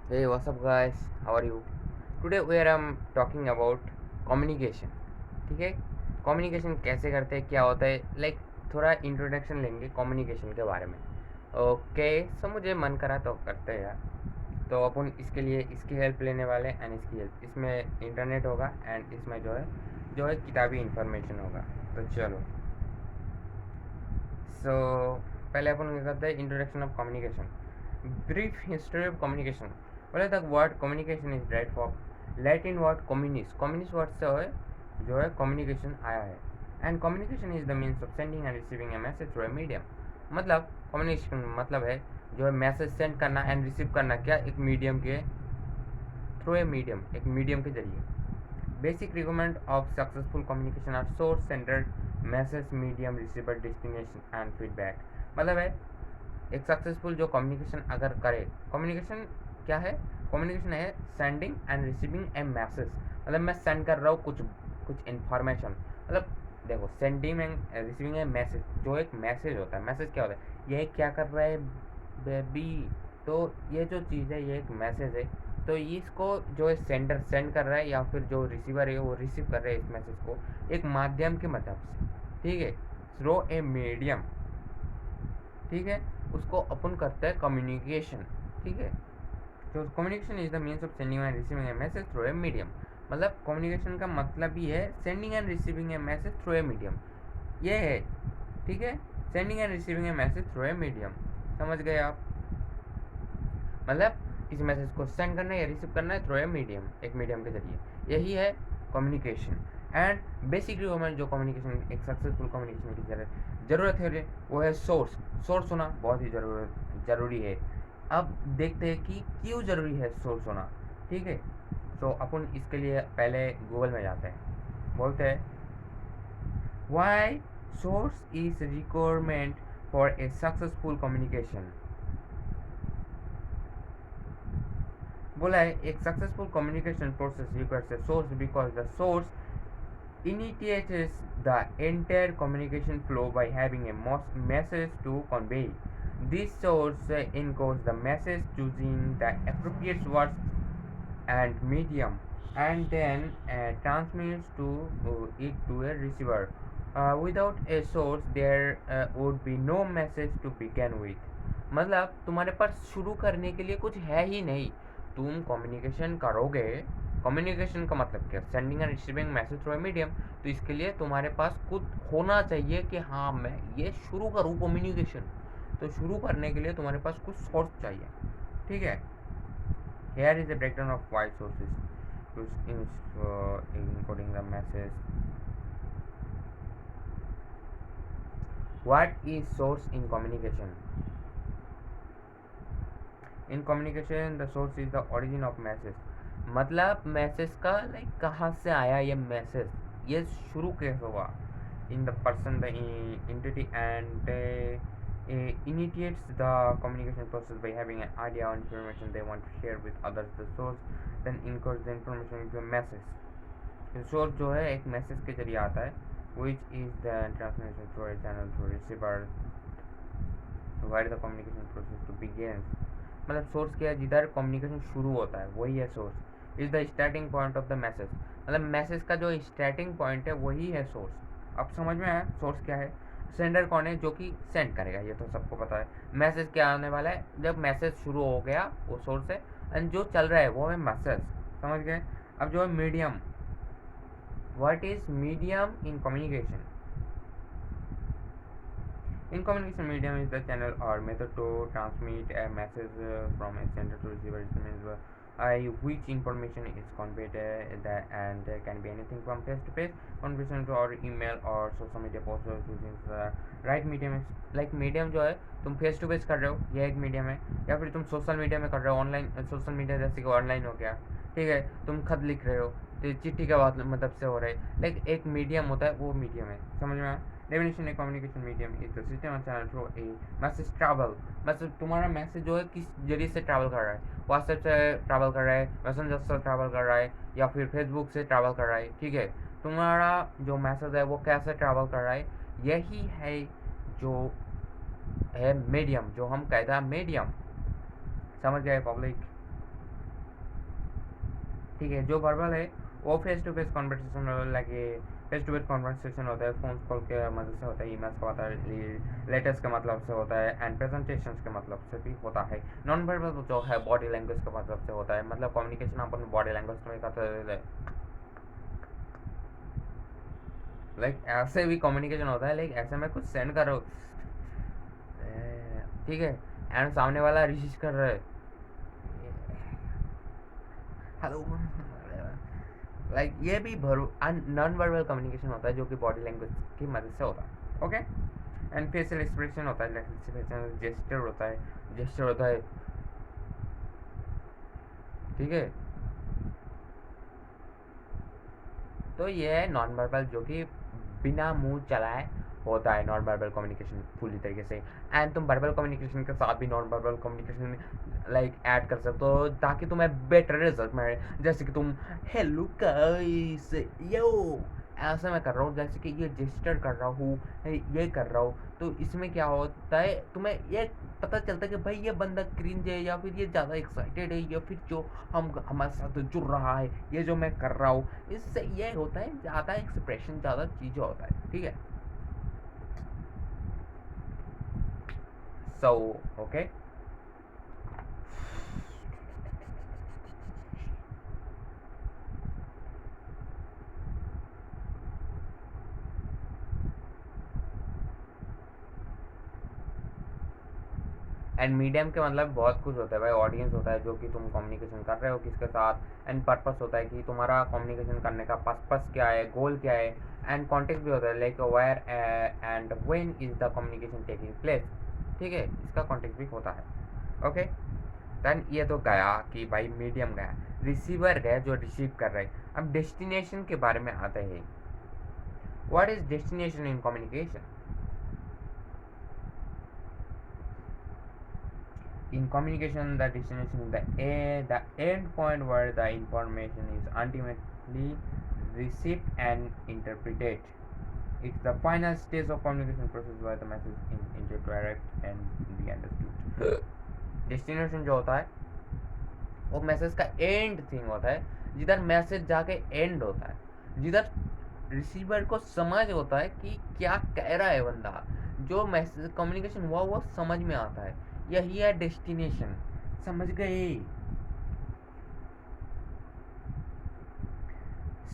Hey, what's up, guys? How are you? Today we are talking about communication. ठीक है, communication कैसे करते हैं, क्या होता है, थोड़ा इंट्रोडक्शन लेंगे कम्युनिकेशन के बारे में. ओके, सो मुझे मन करा तो करते हैं यार. तो अपन इसके लिए इसकी हेल्प लेने वाले हैं एंड इसकी हेल्प इसमें इंटरनेट होगा एंड इसमें जो है किताबी इंफॉर्मेशन होगा. तो चलो. सो पहले अपन क्या करते हैं, introduction of communication. Brief history of communication. बोले the word communication is right for Latin word communist word से जो है कम्युनिकेशन आया है. And communication is the means of sending and receiving a message through a medium. मतलब communication मतलब है जो है मैसेज सेंड करना एंड रिसीव करना, क्या एक मीडियम के थ्रू ए मीडियम, एक मीडियम के जरिए. Basic requirement of successful communication are source centered message medium receiver destination and feedback. मतलब है एक सक्सेसफुल जो कम्युनिकेशन अगर करे, कम्युनिकेशन क्या है, कम्युनिकेशन है sending and receiving a message. मतलब मैं सेंड कर रहा हूँ कुछ कुछ इन्फॉर्मेशन. मतलब देखो, sending and receiving a message, जो एक मैसेज होता है, मैसेज क्या होता है, ये क्या कर रहा है बेबी. तो ये जो चीज़ है ये एक मैसेज है. तो इसको जो है सेंडर सेंड कर रहा है या फिर जो रिसीवर है वो रिसीव कर रहा है इस मैसेज को एक माध्यम के मदद से. ठीक है, थ्रू ए मीडियम. ठीक है, उसको अपन करते हैं कम्युनिकेशन. ठीक है, जो communication is the means of sending and receiving a message through a medium. मतलब कम्युनिकेशन का मतलब ही है sending and receiving a message through a medium. ये है. ठीक है, sending and receiving a message through a medium. समझ गए आप. मतलब किसी मैसेज को सेंड करना है या रिसीव करना है थ्रू ए मीडियम, एक मीडियम के जरिए. यही है कम्युनिकेशन. एंड बेसिकली हमें जो कम्युनिकेशन, एक सक्सेसफुल कम्युनिकेशन की ज़रूरत है वो है सोर्स. सोर्स होना बहुत ही ज़रूरी है. अब देखते हैं कि क्यों ज़रूरी है सोर्स होना. ठीक है, तो अपन इसके लिए पहले गूगल में जाते हैं, बोलते हैं why source is requirement for a successful communication. बोला है एक successful communication process requires a source because the source initiates the entire communication flow by having a message to convey. This source encodes the message, choosing the appropriate words and medium, and then transmits it to a receiver. Without a source, there would be no message to begin with. मतलब तुम्हारे पास शुरू करने के लिए कुछ है ही नहीं. तुम कम्युनिकेशन करोगे. कम्युनिकेशन का मतलब क्या, sending and receiving message through a medium. तो इसके लिए तुम्हारे पास खुद होना चाहिए कि हाँ मैं ये शुरू करूँ कम्युनिकेशन. तो शुरू करने के लिए तुम्हारे पास कुछ सोर्स चाहिए. ठीक है. Here is a breakdown of why sources used in encoding the message. What is source in communication? In communication, the source is the origin of message. मतलब मैसेज का कहाँ से आया ये मैसेज, ये शुरू कैसे हुआ. In the person the entity and initiates the communication process by having an idea or information they want to share with others. The source then encodes the information into a message. Source जो है एक message के जरिए आता है, which is the transmission through a channel through receiver wide the communication process to begins. मतलब source क्या है, जिधर कम्युनिकेशन शुरू होता है वही है source. Is the starting point of the message. मतलब मैसेज का जो स्टार्टिंग पॉइंट है वही है सोर्स. अब समझ में आया सोर्स क्या है. सेंडर कौन है, जो कि सेंड करेगा, ये तो सबको पता है. मैसेज क्या आने वाला है, जब मैसेज शुरू हो गया वो सोर्स है, एंड जो चल रहा है वो है मैसेज. समझ गए. अब जो है medium. What is medium in communication? In communication, medium is the channel or method to transmit a message from a sender to receiver. It means which information is conveyed and can be anything from face-to-face conversation to or email or social media posts using the right medium. Like medium जो है तुम face to face कर रहे हो, ये एक medium है. या फिर तुम सोशल मीडिया में कर रहे हो, ऑनलाइन सोशल मीडिया जैसे कि ऑनलाइन हो गया. ठीक है, तुम खत लिख रहे हो तो चिट्ठी का मतलब से हो रहा है. एक मीडियम होता है, वो मीडियम है. समझ में आया. डेफिनेशन है communication medium is the system of channel through a message travel. Message, तुम्हारा मैसेज जो है किस जरिए से ट्रैवल कर रहा है, व्हाट्सएप से ट्रैवल कर रहा है, मैसेंजर से ट्रैवल कर रहा है, या फिर फेसबुक से ट्रैवल कर रहा है. ठीक है, तुम्हारा जो मैसेज है वो कैसे ट्रैवल कर रहा है, यही है जो है मीडियम, जो हम कहते हैं मीडियम. समझ गए पब्लिक. ठीक है। जो वर्बल है वो face to face conversation like face to face conversation होता है, फोन कॉल के मदद से होता है, ईमेल्स का होता है, लेटर्स के मतलब से होता है, एंड प्रेजेंटेशंस के मतलब से भी होता है। नॉन वर्बल जो है बॉडी लैंग्वेज के मतलब से होता है, मतलब कम्युनिकेशन अपन बॉडी लैंग्वेज में करते हैं, लाइक ऐसे भी कम्युनिकेशन होता है, लाइक ऐसे में कुछ सेंड करो, ठीक है, एंड सामने वाला रिसीव कर रहा है, हेलो, लाइक ये भी नॉन वर्बल कम्युनिकेशन होता है जो कि बॉडी लैंग्वेज की मदद से होता है। ओके, एंड फेशियल एक्सप्रेशन होता है, जेस्चर होता है, जेस्चर होता है, ठीक है। तो ये है नॉन वर्बल जो कि बिना मुंह चलाए होता है नॉन वर्बल कम्युनिकेशन पूरी तरीके से। एंड तुम वर्बल कम्युनिकेशन के साथ भी non verbal communication like add कर सकते हो ताकि तुम्हें बेटर रिजल्ट मिले। जैसे कि तुम हेलो गाइस यो ऐसा मैं कर रहा हूँ, जैसे कि ये जेस्चर कर रहा हूँ, ये कर रहा हूँ, तो इसमें क्या होता है तुम्हें ये पता चलता है कि भाई ये बंदा क्रिंज है या फिर ये ज़्यादा एक्साइटेड है या फिर जो हम हमारे साथ जुड़ रहा है, ये जो मैं कर रहा हूँ, इससे ये होता है ज़्यादा एक्सप्रेशन, ज़्यादा चीज़ें होता है, ठीक है। सो ओके, एंड मीडियम के मतलब बहुत कुछ होता है भाई, ऑडियंस होता है जो कि तुम कम्युनिकेशन कर रहे हो किसके साथ, एंड पर्पस होता है कि तुम्हारा कम्युनिकेशन करने का पर्पस क्या है, गोल क्या है, एंड कॉन्टेक्स्ट भी होता है like where and when is the communication taking place, ठीक है, इसका कॉन्टेक्स्ट भी होता है। ओके, देन ये तो गया कि भाई मीडियम गया, रिसीवर गया जो रिसीव कर रहे हैं। अब डेस्टिनेशन के बारे में आते हैं। What is destination in communication? In communication, the destination is the end point where the information is ultimately received and interpreted. It's the final stage of communication process where the message is interpret and be understood. Destination जो होता है वो message का and thing होता है, जिधर message जाके and होता है, जिधर रिसीवर को समझ होता है कि क्या कह रहा है बंदा, जो मैसेज कम्युनिकेशन हुआ वो समझ में आता है, यही है डेस्टिनेशन। समझ गए?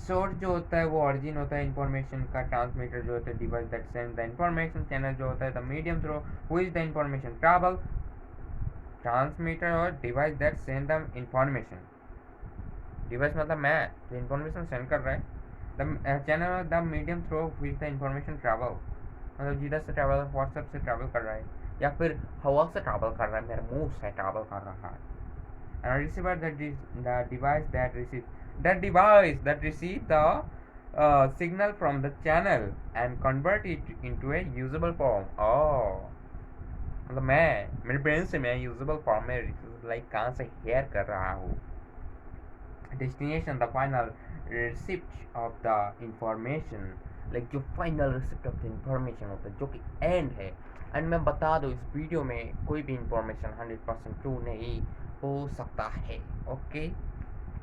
सोर्स जो होता है वो ऑरिजिन होता है इंफॉर्मेशन का, ट्रांसमीटर जो होता है device that send the information, channel जो होता है the medium through who is the information travel, transmitter और device that send the information, device मतलब मैं जो इंफॉर्मेशन सेंड कर रहा है, the channel the medium through which the information travel, मतलब जिधर से ट्रैवल व्हाट्सएप से ट्रैवल कर रहा है या फिर हवा से ट्रैवल कर रहा है, मेरे मुंह से ट्रैवल कर रहा है। And receiver that is the device that receive the signal from the channel and convert it into a usable form. Oh, मतलब मैं मेरे ब्रेन से मैं यूजेबल फॉर्म में लाइक कहाँ से हेयर कर रहा हूँ। Destination the final receipt of the information, like जो final receipt of the information होता है जो कि एंड है। एंड मैं बता दूँ इस वीडियो में कोई भी इंफॉर्मेशन 100% ट्रू नहीं हो सकता है। ओके,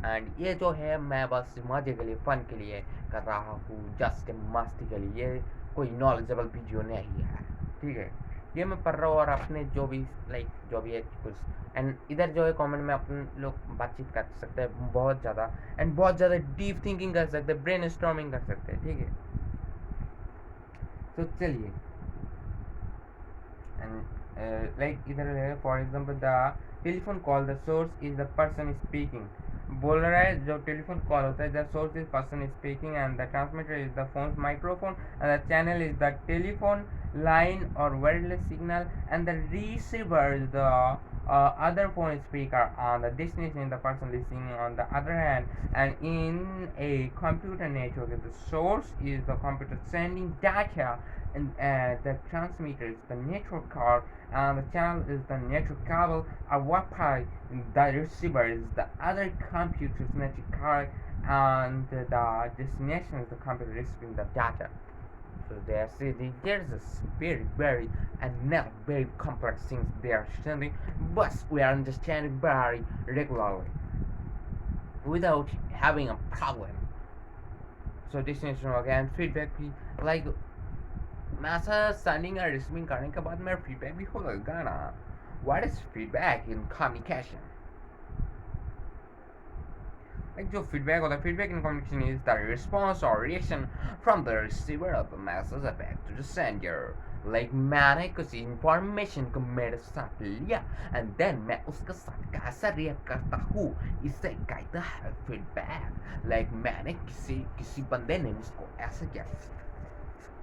एंड ये जो है मैं बस मजे के लिए फन के लिए कर रहा हूँ, जस्ट मस्ती के लिए, ये कोई नॉलेजेबल वीडियो नहीं है, ठीक है। ये मैं पढ़ रहा हूँ और अपने जो भी लाइक जो भी है कुछ, एंड इधर जो है कमेंट में अपन लोग बातचीत कर सकते हैं बहुत ज़्यादा, एंड बहुत ज़्यादा डीप थिंकिंग कर सकते हैं, ब्रेन स्टॉर्मिंग कर सकते हैं, ठीक है। तो चलिए, एंड लाइक इधर है for example the telephone call, the source is the person speaking, बोल रहा है जो टेलीफोन कॉल होता है, the source is person speaking and the transmitter is the phone microphone and the channel is the telephone line or wireless signal and the receiver is the other phone speaker on the destination is the person listening on the other hand. And in a computer network the source is the computer sending data and the transmitter is the network card and the channel is the network cable or Wi-Fi. The receiver is the other computer's network card and the destination is the computer receiving the data. So they are saying there's this very and not very complex things they are studying, but we are understanding very regularly. without having a problem. So destination हो गया and feedback भी like मैं ऐसा sending और receiving करने के बाद मेरा feedback भी होगा ना. What is feedback in communication? Like जो feedback होता है, feedback in communication is the response or reaction from the receiver of the message back to the sender. Like मैंने कुछ information को मेरे साथ लिया and then मैं उसके साथ कैसा react करता हूँ, इसे कहता है feedback. Like मैंने किसी बंदे ने मुझको ऐसा किया,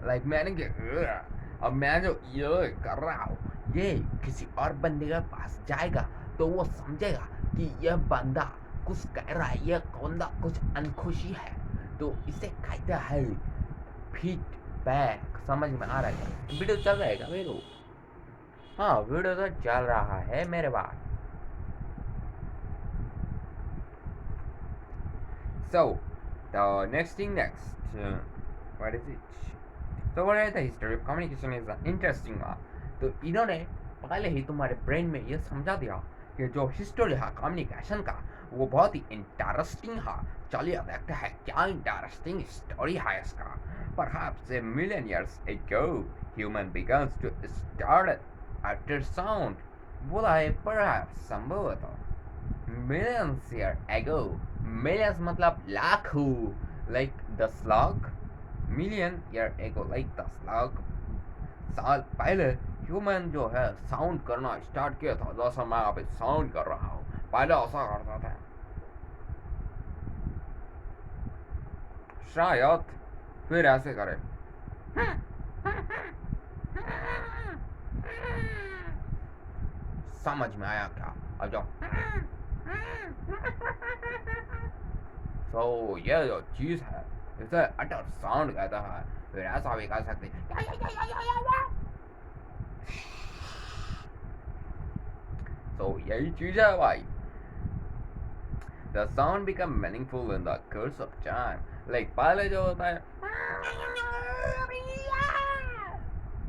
like मैंने क्या, अब मैं जो ये कर रहा हूँ ये किसी और बंदे के पास जाएगा तो वो समझेगा कि यह बंदा कुछ कह रहा है, यह बंदा कुछ अनखुशी है, तो इसे कहता है फीडबैक. समझ में आ रहा है क्या? वीडियो चल रहा है क्या मेरे? हाँ वीडियो तो चल रहा है मेरे पास. So the next thing what is it? So what is the history of communication is interesting. तो इन्होंने पहले ही तुम्हारे ब्रेन में ये समझा दिया कि जो हिस्ट्री है कम्युनिकेशन का वो बहुत ही इंटरेस्टिंग है. चलिए देखते हैं क्या इंटरेस्टिंग स्टोरी है इसका. Perhaps a million years ago, human began to start after sound. बोला है perhaps संभवतः millions year ago. Millions मतलब लाखों, like 10 lakh. Million year ago like 10 lakh साल पहले ह्यूमन जो है साउंड करना स्टार्ट किया था. जैसा मैं अभी साउंड कर रहा हूँ, पहले ऐसा करता था. शायद फिर ऐसे करे. समझ में आया क्या? अब जाओ. तो ये जो चीज है इसे अटर साउंड कहता है. फिर ऐसा भी कर सकते. तो यही चीज है भाई. The sound become meaningful in the course of time. Like पहले जो होता है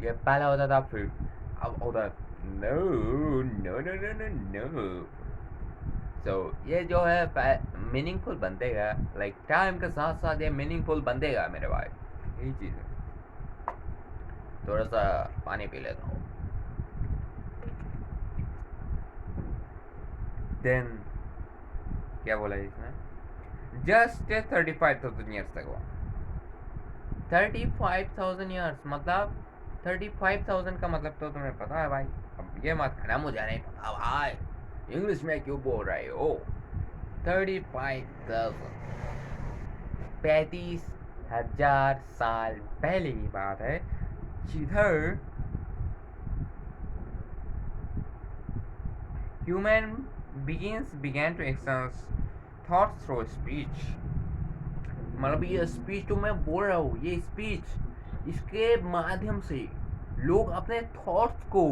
ये पहले होता था, फिर अब होता है no no no no no no. So ये जो है मीनिंगफुल बनतेगा. लाइक टाइम के साथ साथ ये मीनिंगफुल बनतेगा मेरे भाई. यही चीज़ है. थोड़ा सा पानी पी लेता हूँ. देन क्या बोला इसने? जस्ट 35,000 ईयर्स तक हुआ. 35,000 ईयर्स मतलब 35,000 का मतलब तो तुम्हें पता है भाई. अब ये मत कहना मुझे नहीं पता भाई, इंग्लिश में क्यों बोल रहे हो? 35,000 35,000 साल पहले की बात है. जिधर human began to exchange thoughts through speech. मतलब ये स्पीच तो मैं बोल रहा हूँ, ये स्पीच इसके माध्यम से लोग अपने थॉट्स को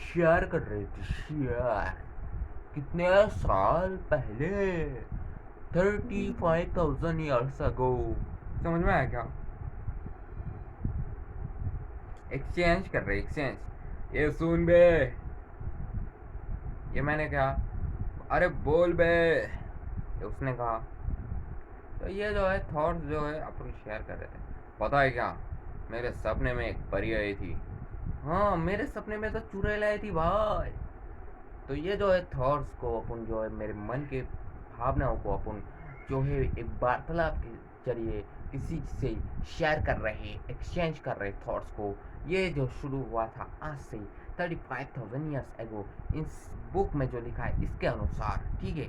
शेयर कर रहे थे. शेयर कितने साल पहले? 35,000 ईयर्स अगो. समझ में आया क्या? एक्सचेंज कर रहे. एक्सचेंज. ये सुन बे, ये मैंने कहा अरे बोल बे, उसने कहा. तो ये जो है थॉट्स जो है अपन शेयर कर रहे थे. पता है क्या, मेरे सपने में एक परी आई थी. हाँ मेरे सपने में तो चुड़ैल आई थी भाई. तो ये जो है थॉट्स को अपन जो है मेरे मन के भावनाओं को अपन जो है एक वार्तालाप के जरिए किसी से शेयर कर रहे, एक्सचेंज कर रहे थॉट्स को. ये जो शुरू हुआ था आज से 35,000 ईयर्स एगो, इस बुक में जो लिखा है इसके अनुसार. ठीक है.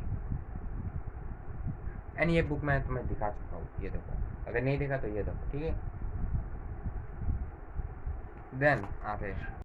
एंड ये बुक मैं तुम्हें दिखा चुका हूँ, ये देखो. अगर नहीं देखा तो ये देखो. ठीक है. देन आते